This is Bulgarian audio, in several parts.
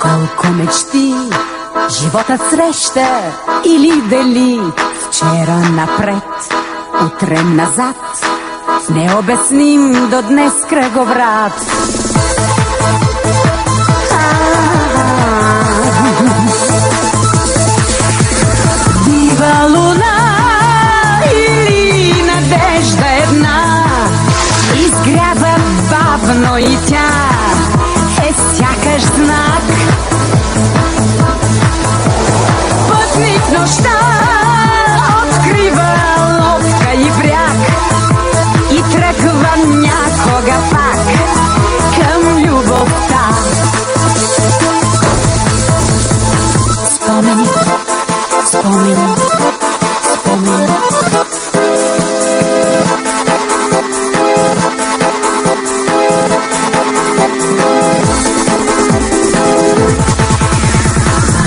колко мечти животът среща или дели. Вчера напред, утре назад, необясним до днес кръговрат. Дива луна или надежда една изгрява бавно и тя е сякаш знак. Пътник нощта открива лодка и бряг и тръгва някога пак към любовта. Спомени, спомени, спомени.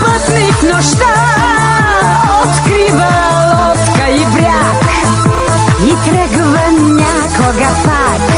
Пътник нощта открива лодка и бряг и тръгва някога пак